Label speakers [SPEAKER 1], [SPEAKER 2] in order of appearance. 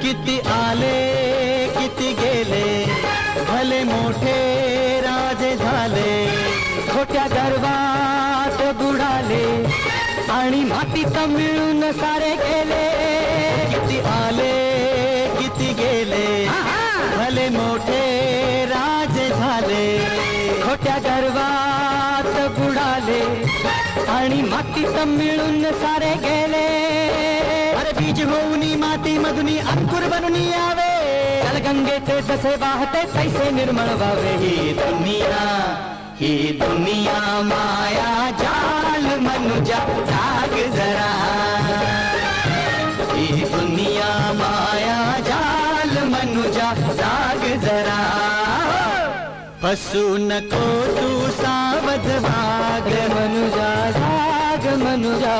[SPEAKER 1] किती आले किती गेले, भले मोठे राजे झाले, खोट्या गर्वात बुडाले आणि मातीत मिळून सारे गेले. किती आले किती गेले, भले मोठे राजे झाले, खोट्या गर्वात बुडाले आणि मातीत मिळून सारे गेले. अरे बीज होऊन माती मधून अंकुर बनून यावे, गंगेचे जसे वाहते तैसे निर्मळ व्हावे. ही दुनिया माया जाल मनुजा जाग जरा, ही दुनिया माया जाल मनुजा जाग जरा. फसू नको तू सावध वाग मनुजा, जाग मनुजा.